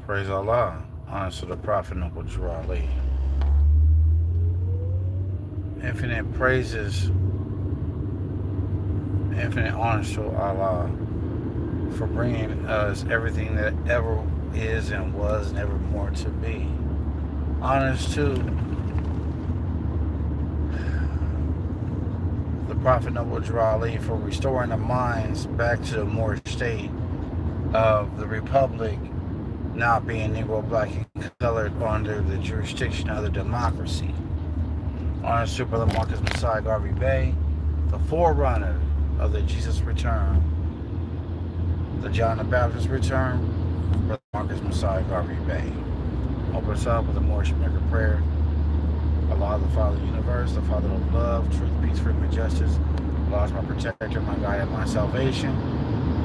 Praise Allah. Honor to the Prophet Noble Drew Ali. Infinite praises, infinite honors to Allah for bringing us everything that ever is and was and ever more to be. Honors to the Prophet Noble Drew Ali for restoring the minds back to the Moorish state of the Republic not being Negro, black, and colored under the jurisdiction of the democracy. Honors to Brother Marcus Messiah Garvey Bay, the forerunner of the Jesus return, the John the Baptist return, Brother Marcus Messiah Garvey Bay. Open us up with a Moorish Maker prayer. Allah, the Father of the universe, the Father of love, truth, peace, freedom, and justice. Allah is my protector, my guide, and my salvation.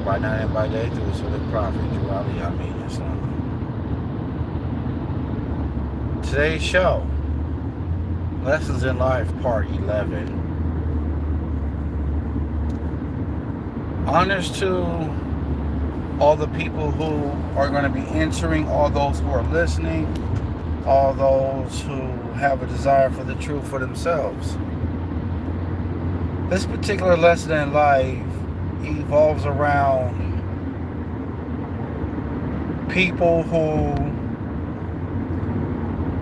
By night and by day, through His holy prophet, Drew Ali Amin Islam. Today's show, Lessons in Life, Part 11. Honors to all the people who are going to be entering, all those who are listening, all those who have a desire for the truth for themselves. This particular lesson in life evolves around people who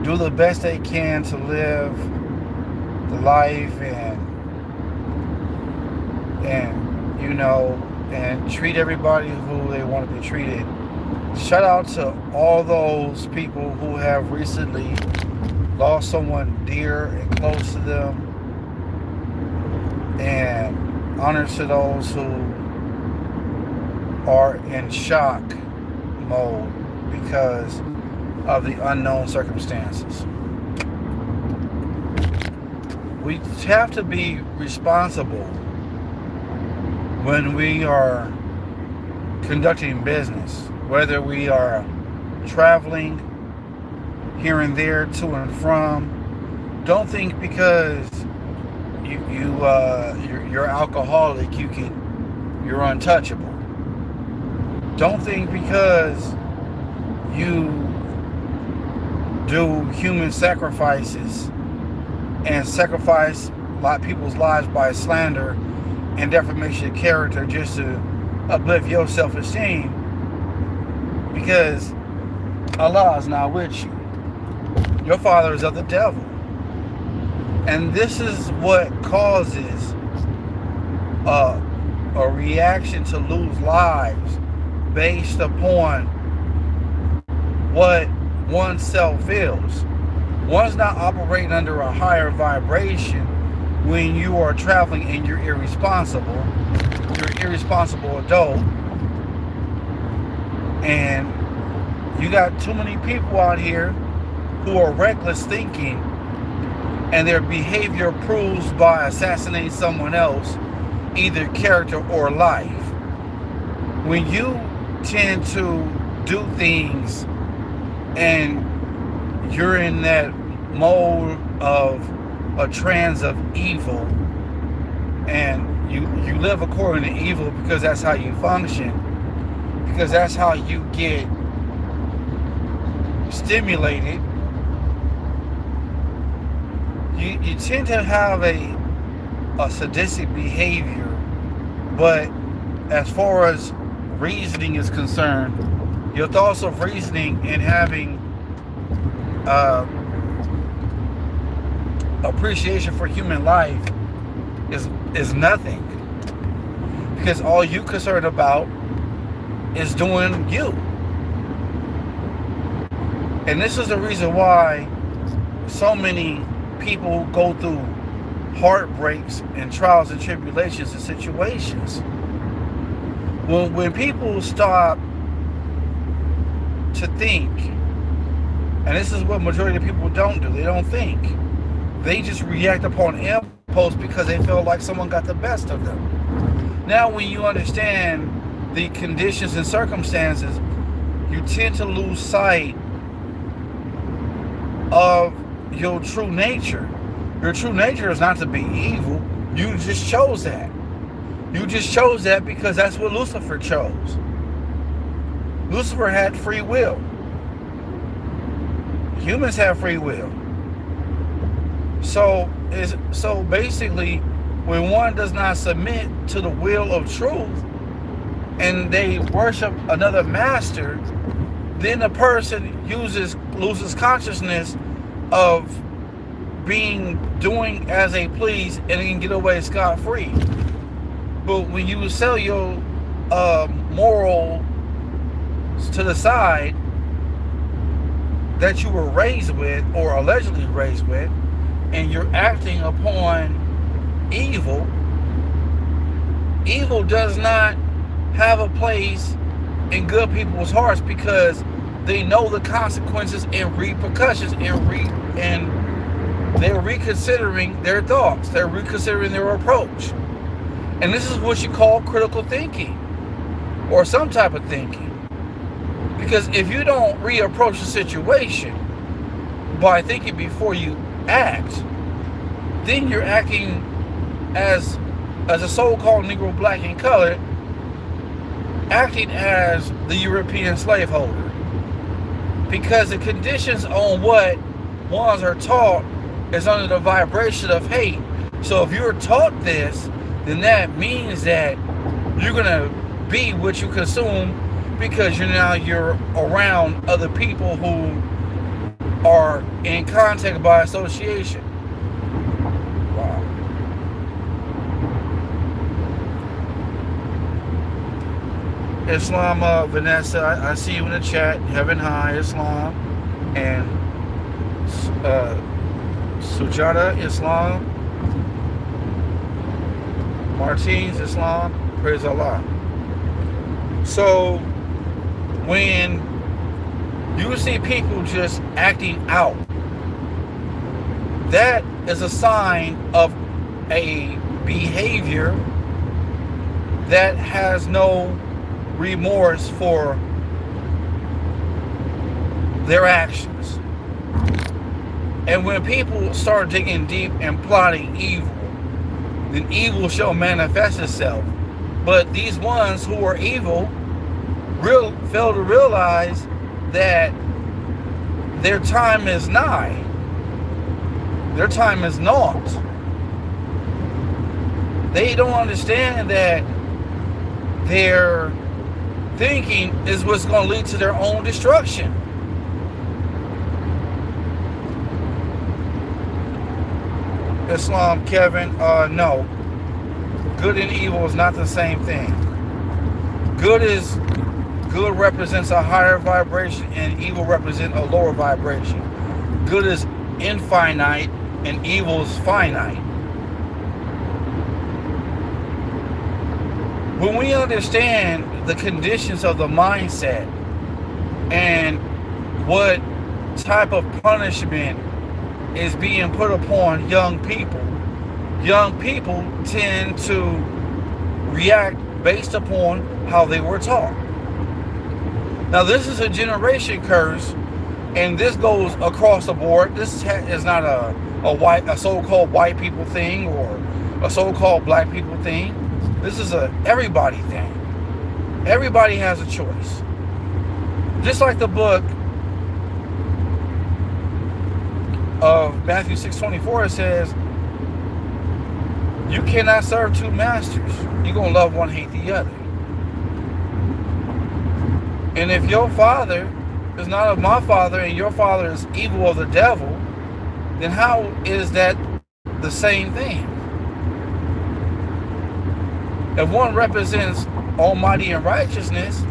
do the best they can to live the life and treat everybody who they want to be treated. Shout out to all those people who have recently lost someone dear and close to them, and honors to those who are in shock mode because of the unknown circumstances. We have to be responsible when we are conducting business, whether we are traveling here and there, to and from. Don't think because you're alcoholic you're untouchable. Don't think because you do human sacrifices and sacrifice a lot of people's lives by slander and defamation of character just to uplift your self-esteem, because Allah is not with you. Your father is of the devil. And this is what causes a reaction to lose lives based upon what oneself feels. One's not operating under a higher vibration when you are traveling and you're irresponsible. You're an irresponsible adult. And you got too many people out here who are reckless thinking, and their behavior proves by assassinating someone else, either character or life. When you tend to do things and you're in that mode of a trance of evil, and you live according to evil because that's how you function, because that's how you get stimulated, you tend to have a sadistic behavior. But as far as reasoning is concerned, your thoughts of reasoning and having appreciation for human life is nothing, because all you concerned about is doing you. And this is the reason why so many people go through heartbreaks and trials and tribulations and situations. When people stop to think, and this is what majority of people don't do, they don't think. They just react upon impulse because they feel like someone got the best of them. Now when you understand the conditions and circumstances, you tend to lose sight of your true nature. Your true nature is not to be evil. You just chose that. You just chose that because that's what Lucifer chose. Lucifer had free will. Humans have free will. So basically, when one does not submit to the will of truth and they worship another master, then the person loses consciousness of doing as they please and can get away scot-free. But when you sell your moral to the side that you were raised with or allegedly raised with, and you're acting upon evil does not have a place in good people's hearts, because they know the consequences and repercussions, and they're reconsidering their thoughts, they're reconsidering their approach. And this is what you call critical thinking, or some type of thinking. Because if you don't reapproach the situation by thinking before you act, then you're acting as a so-called Negro, black, and colored, acting as the European slaveholder. Because the conditions on what ones are taught is under the vibration of hate. So if you're taught this, then that means that you're going to be what you consume, because you're around other people who are in contact by association. Wow. Islam, Vanessa, I see you in the chat. Heaven high, Islam. And Sujata, Islam. Martins, Islam. Praise Allah. So when you see people just acting out, that is a sign of a behavior that has no remorse for their actions. And when people start digging deep and plotting evil, then evil shall manifest itself. But these ones who are evil fail to realize that their time is nigh. Their time is naught. They don't understand that their thinking is what's going to lead to their own destruction. Islam, Kevin, no. Good and evil is not the same thing. Good represents a higher vibration, and evil represents a lower vibration. Good is infinite and evil is finite. When we understand the conditions of the mindset and what type of punishment is being put upon young people tend to react based upon how they were taught. Now, this is a generation curse, and this goes across the board. This is not a so-called white people thing or a so-called black people thing. This is a everybody thing. Everybody has a choice. Just like the book of Matthew 6:24, says, you cannot serve two masters. You're going to love one, hate the other. And if your father is not of my father and your father is evil of the devil, then how is that the same thing? If one represents almighty and righteousness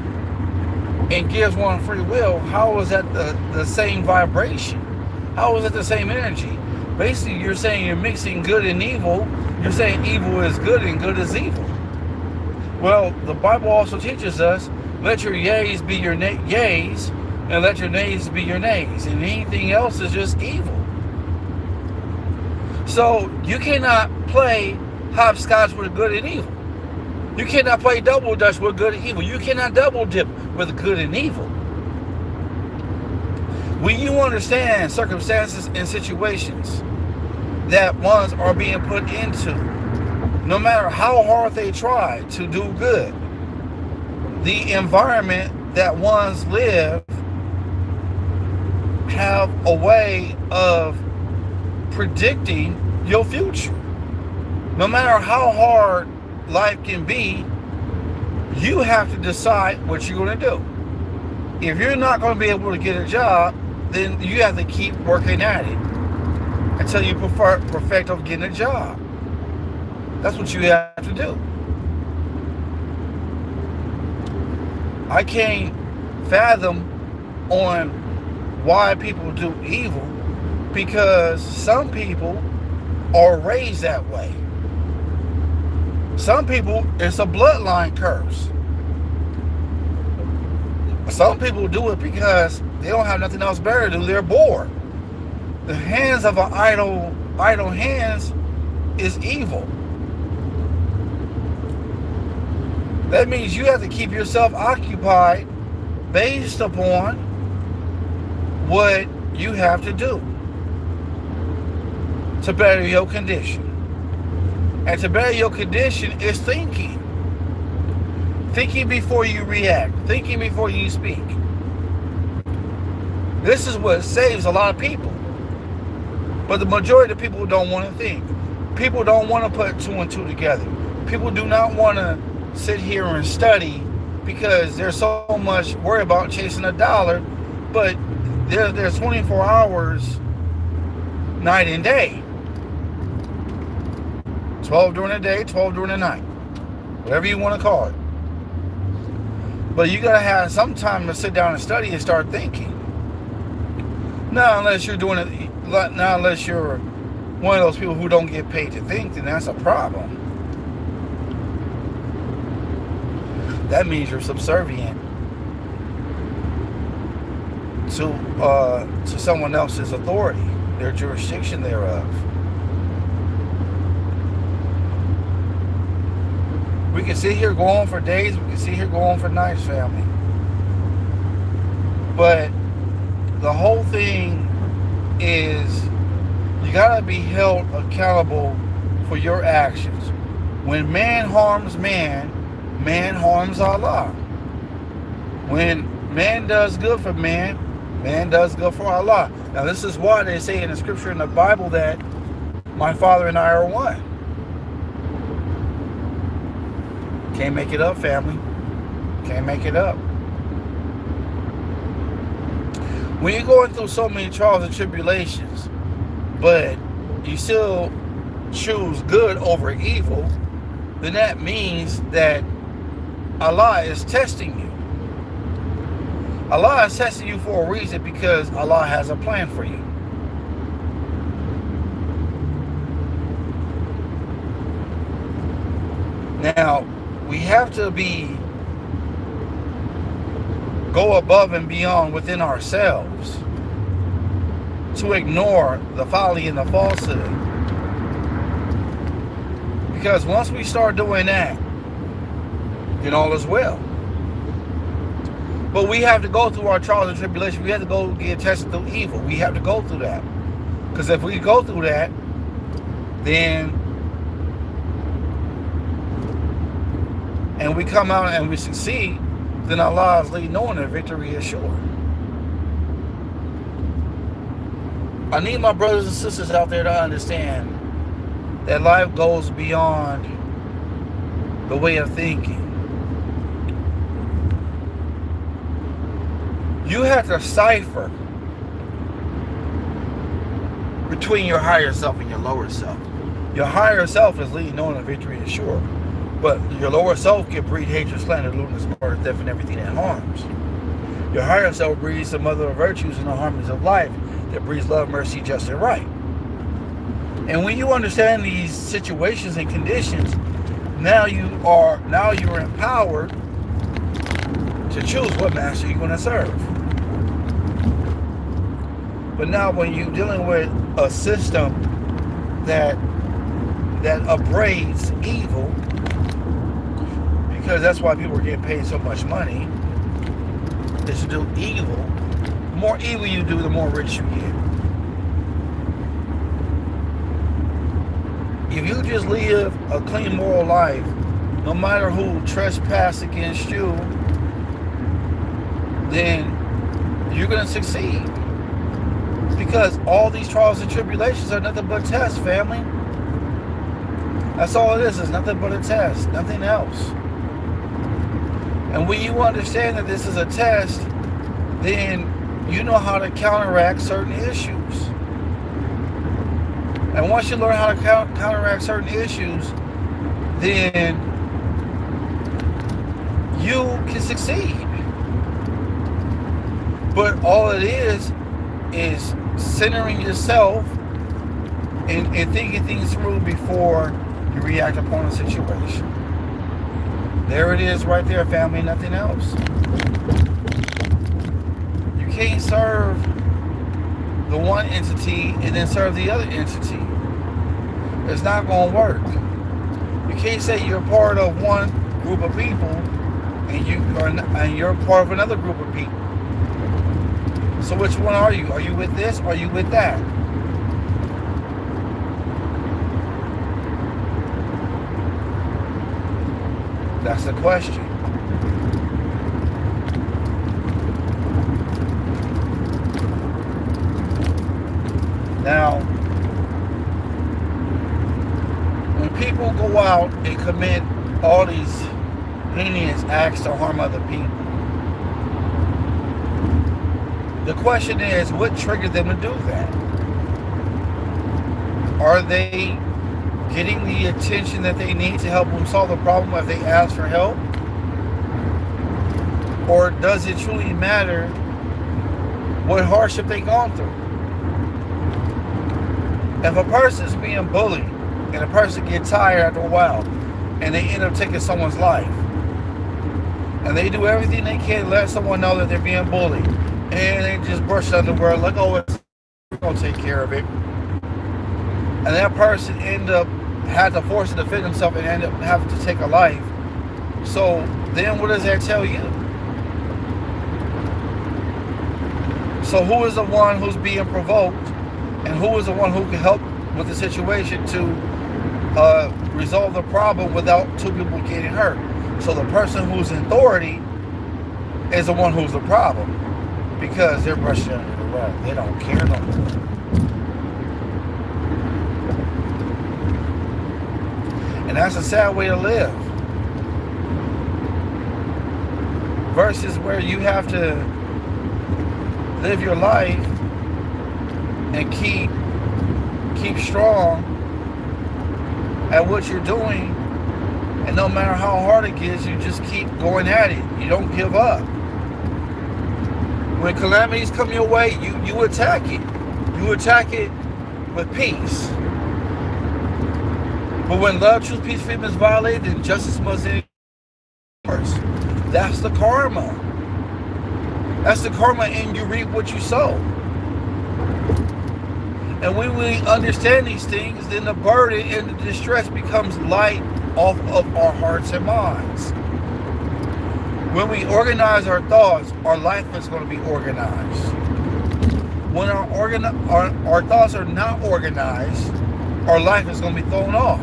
and gives one free will, how is that the same vibration? How is it the same energy? Basically, you're saying you're mixing good and evil. You're saying evil is good and good is evil. Well, the Bible also teaches us, let your yeas be your yeas, and let your nays be your nays. And anything else is just evil. So you cannot play hopscotch with good and evil. You cannot play double dutch with good and evil. You cannot double dip with good and evil. When you understand circumstances and situations that ones are being put into, no matter how hard they try to do good, the environment that ones live have a way of predicting your future. No matter how hard life can be, you have to decide what you're going to do. If you're not going to be able to get a job, then you have to keep working at it until you perfect of getting a job. That's what you have to do. I can't fathom on why people do evil, because some people are raised that way. Some people, it's a bloodline curse. Some people do it because they don't have nothing else better to do. They're bored. The hands of an idle hands is evil. That means you have to keep yourself occupied based upon what you have to do to better your condition. And to better your condition is thinking. Thinking before you react. Thinking before you speak. This is what saves a lot of people. But the majority of people don't want to think. People don't want to put two and two together. People do not want to sit here and study because there's so much worry about chasing a dollar, but there's 24 hours night and day. 12 during the day, 12 during the night. Whatever you want to call it. But you got to have some time to sit down and study and start thinking. Now, unless you're doing it, now unless you're one of those people who don't get paid to think, then that's a problem. That means you're subservient to someone else's authority, their jurisdiction thereof. We can sit here, go on for days. We can sit here, go on for nights, family. But the whole thing is you got to be held accountable for your actions. When man harms man, man harms Allah. When man does good for man, man does good for Allah. Now, this is why they say in the scripture in the Bible that my Father and I are one. Can't make it up, family. Can't make it up. When you're going through so many trials and tribulations, but you still choose good over evil, then that means that Allah is testing you. Allah is testing you for a reason, because Allah has a plan for you. Now, we have to go above and beyond within ourselves to ignore the folly and the falsehood. Because once we start doing that, then all is well. But we have to go through our trials and tribulations. We have to go get tested through evil. We have to go through that. Because if we go through that, then and we come out and we succeed, then Allah is leading on and victory is sure. I need my brothers and sisters out there to understand that life goes beyond the way of thinking. You have to cipher between your higher self and your lower self. Your higher self is leading on and victory is sure. But your lower self can breed hatred, slander, lewdness, murder, theft, and everything that harms. Your higher self breeds the mother of virtues and the harmonies of life that breeds love, mercy, justice, and right. And when you understand these situations and conditions, now you're empowered to choose what master you're going to serve. But now when you're dealing with a system that upbraids evil, because that's why people are getting paid so much money, is to do evil. The more evil you do, the more rich you get. If you just live a clean moral life, no matter who trespass against you, then you're going to succeed. Because all these trials and tribulations are nothing but tests, family. That's all it is nothing but a test, nothing else. And when you understand that this is a test, then you know how to counteract certain issues. And once you learn how to counteract certain issues, then you can succeed. But all it is centering yourself and thinking things through before you react upon a situation. There it is right there, family, nothing else. You can't serve the one entity and then serve the other entity. It's not going to work. You can't say you're part of one group of people and you're part of another group of people. So which one are you? Are you with this or are you with that? That's the question. Now, when people go out and commit all these heinous acts to harm other people, the question is, what triggered them to do that? Are they getting the attention that they need to help them solve the problem if they ask for help? Or does it truly matter what hardship they've gone through? If a person's being bullied and a person gets tired after a while and they end up taking someone's life, and they do everything they can to let someone know that they're being bullied, and they just brush it under the rug like, oh, we're going to take care of it. And that person had to force to defend himself and end up having to take a life. So then what does that tell you? So who is the one who's being provoked, and who is the one who can help with the situation to resolve the problem without two people getting hurt? So the person who's in authority is the one who's the problem, because they're brushing under the rug. They don't care no more. And that's a sad way to live. Versus where you have to live your life and keep strong at what you're doing, and no matter how hard it gets, you just keep going at it. You don't give up. When calamities come your way, you attack it. You attack it with peace. But when love, truth, peace, freedom is violated, then justice must enforce. That's the karma. That's the karma, and you reap what you sow. And when we understand these things, then the burden and the distress becomes light off of our hearts and minds. When we organize our thoughts, our life is going to be organized. When our thoughts are not organized, our life is going to be thrown off.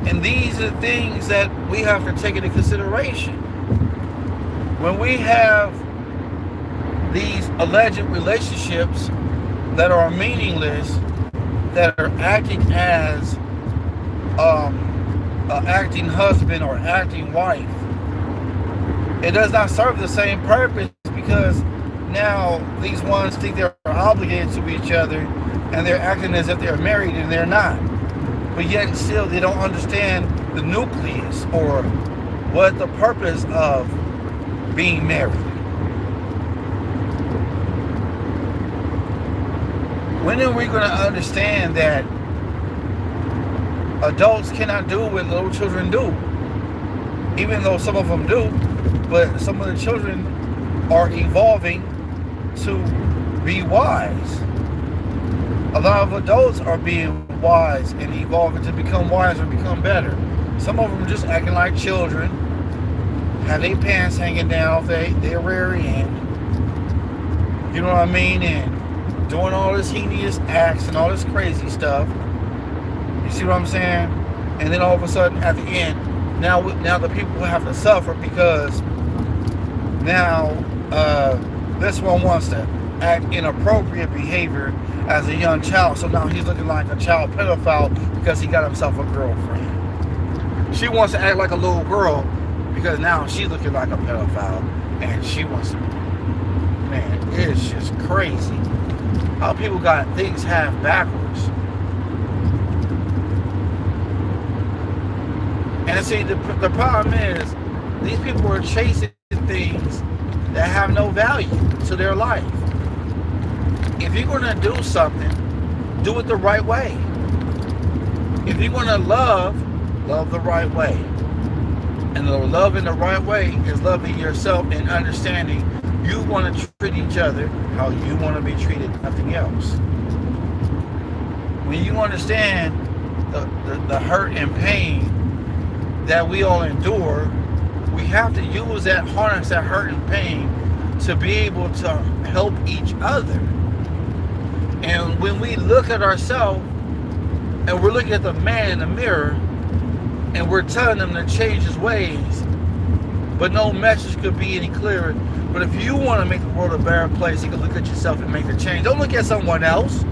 And these are things that we have to take into consideration. When we have these alleged relationships that are meaningless, that are acting as an acting husband or acting wife, it does not serve the same purpose, because now these ones think they're obligated to each other and they're acting as if they're married and they're not. But yet and still they don't understand the nucleus or what the purpose of being married. When are we going to understand that adults cannot do what little children do? Even though some of them do, but some of the children are evolving to be wise. A lot of adults are being wise and evolving to become wiser and become better. Some of them are just acting like children, have their pants hanging down off their rear end. You know what I mean? And doing all this heinous acts and all this crazy stuff. You see what I'm saying? And then all of a sudden at the end, now the people have to suffer, because now this one wants to act inappropriate behavior as a young child. So now he's looking like a child pedophile because he got himself a girlfriend. She wants to act like a little girl because now she's looking like a pedophile and she wants to. Man, it's just crazy how people got things half backwards. And see, the problem is these people are chasing things that have no value to their life. If you're going to do something, do it the right way. If you're going to love the right way. And the love in the right way is loving yourself and understanding you want to treat each other how you want to be treated, nothing else. When you understand the hurt and pain that we all endure, we have to use that, harness that hurt and pain to be able to help each other. And when we look at ourselves and we're looking at the man in the mirror and we're telling them to change his ways, but no message could be any clearer. But if you want to make the world a better place, you can look at yourself and make the change. Don't look at someone else.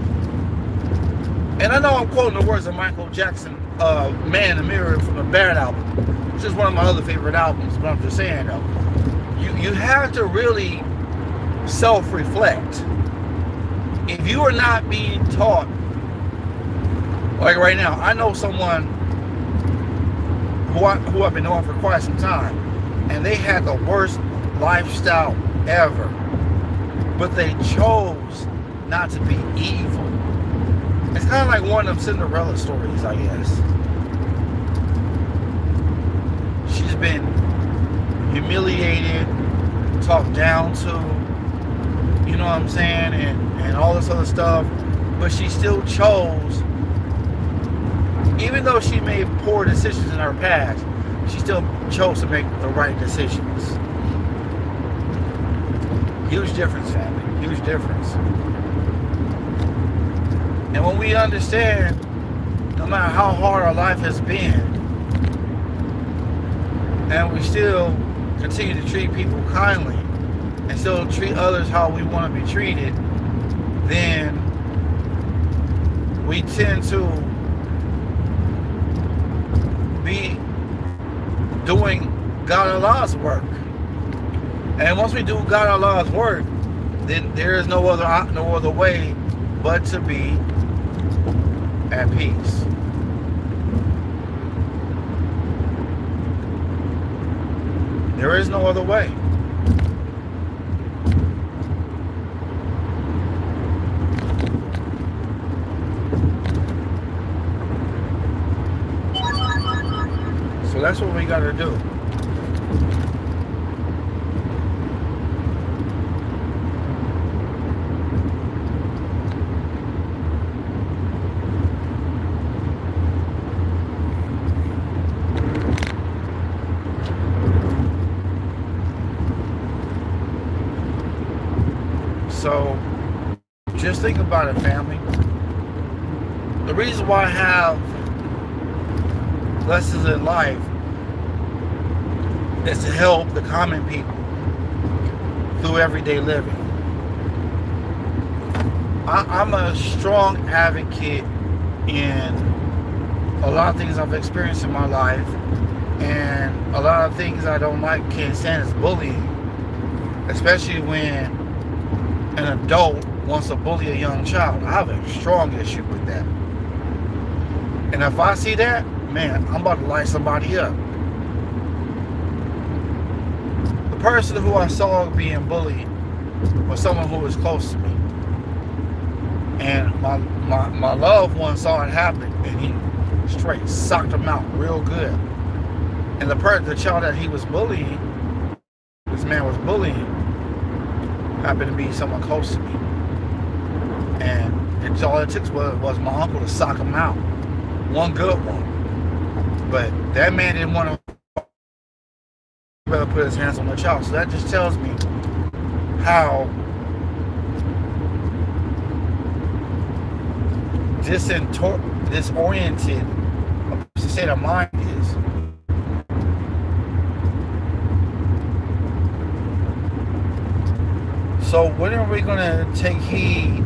And I know I'm quoting the words of Michael Jackson, Man in the Mirror from the Bad album, which is one of my other favorite albums, but I'm just saying though, you have to really self-reflect. If you are not being taught, like right now, I know someone who I've been knowing for quite some time, and they had the worst lifestyle ever, but they chose not to be evil. It's kind of like one of them Cinderella stories, I guess. She's been humiliated, talked down to, you know what I'm saying, and all this other stuff, but she still chose, even though she made poor decisions in her past, she still chose to make the right decisions. Huge difference, family. Huge difference. And when we understand, no matter how hard our life has been, and we still continue to treat people kindly, and still treat others how we want to be treated, then we tend to be doing God and Allah's work. And once we do God and Allah's work, then there is no other way but to be at peace. There is no other way. So that's what we got to do. So just think about it, family. The reason why I have lessons in life is to help the common people through everyday living. I'm a strong advocate in a lot of things I've experienced in my life, and a lot of things I don't like, can't stand, is bullying, especially when an adult wants to bully a young child. I have a strong issue with that. And if I see that, man, I'm about to light somebody up. The person who I saw being bullied was someone who was close to me. And my loved one saw it happen, and he straight socked him out real good. And the child that he was bullying, this man was bullying, happened to be someone close to me. And all it took was my uncle to sock him out. One good one. But that man didn't want to put his hands on the child. So that just tells me how disoriented a state of mind is. So when are we going to take heed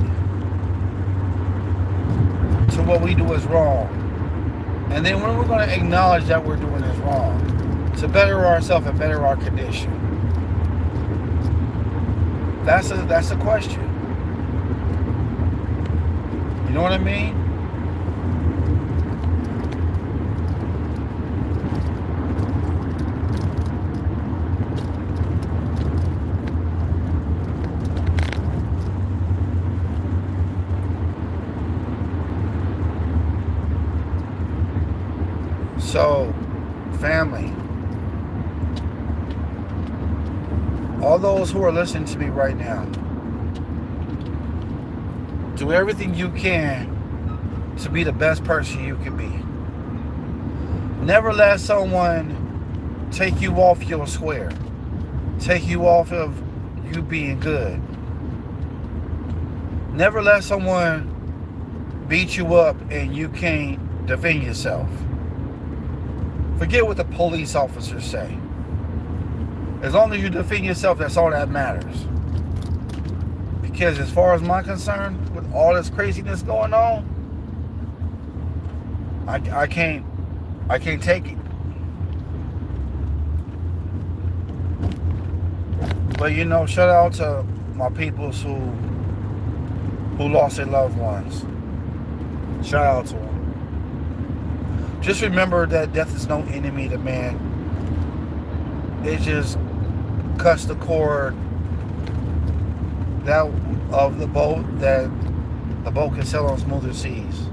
to what we do is wrong? And then when are we going to acknowledge that we're doing is wrong to better ourselves and better our condition? That's a question. You know what I mean? So, family, all those who are listening to me right now, do everything you can to be the best person you can be. Never let someone take you off your square, take you off of you being good. Never let someone beat you up and you can't defend yourself. Forget what the police officers say. As long as you defend yourself, that's all that matters. Because as far as my concern, with all this craziness going on, I can't take it. But you know, shout out to my peoples who lost their loved ones. Shout out to them. Just remember that death is no enemy to man. It just cuts the cord that of the boat that the boat can sail on smoother seas.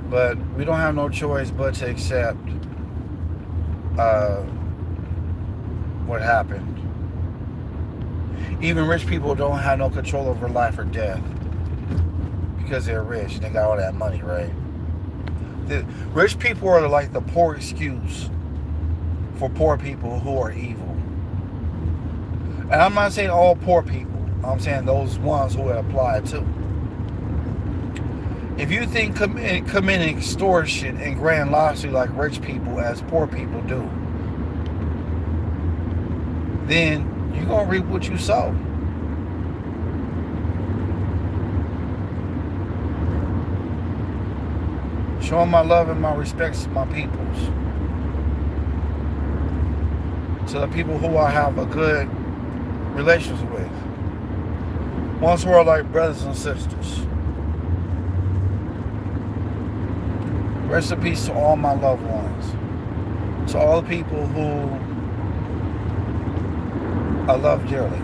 But we don't have no choice but to accept what happened. Even rich people don't have no control over life or death because they're rich and they got all that money, right? The rich people are like the poor excuse for poor people who are evil. And I'm not saying all poor people. I'm saying those ones who it applied to. If you think committing extortion and grand larceny like rich people as poor people do, then you're going to reap what you sow. Showing my love and my respects to my peoples. To the people who I have a good relationship with. Ones who are like brothers and sisters. Rest in peace to all my loved ones. To all the people who I love dearly.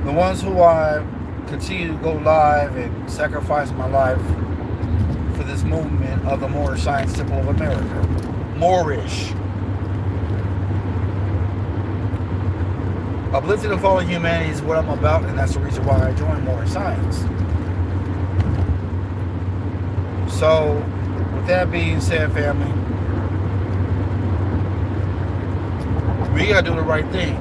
The ones who I continue to go live and sacrifice my life for this movement of the Moorish Science Temple of America. Moorish. Uplifting and fallen humanity is what I'm about, and that's the reason why I joined Moorish Science. So, with that being said, family, we gotta do the right thing.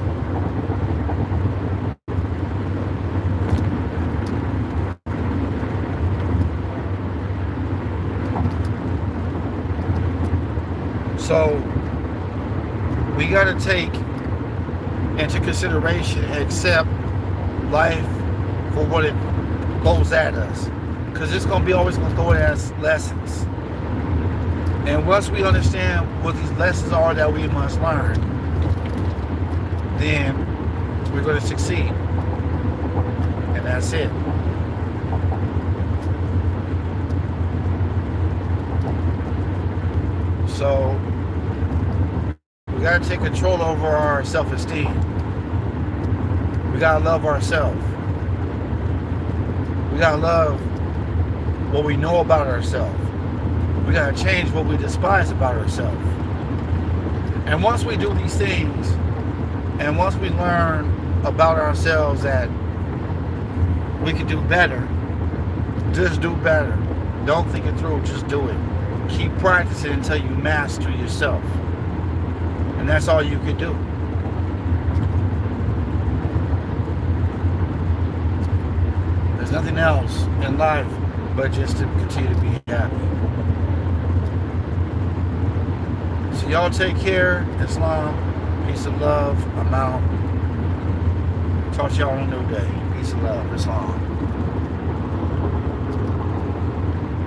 So, we gotta take into consideration and accept life for what it goes at us. Because it's going to be always going to throw it as lessons. And once we understand what these lessons are that we must learn, then we're going to succeed. And that's it. So, we got to take control over our self-esteem. We got to love ourselves. We got to love what we know about ourselves. We got to change what we despise about ourselves. And once we do these things, and once we learn about ourselves that we can do better, just do better. Don't think it through, just do it. Keep practicing until you master yourself. And that's all you can do. There's nothing else in life but just to continue to be happy. So Y'all take care. Islam. Peace and love. I'm out. Talk to y'all on a new day. Peace and love. Islam.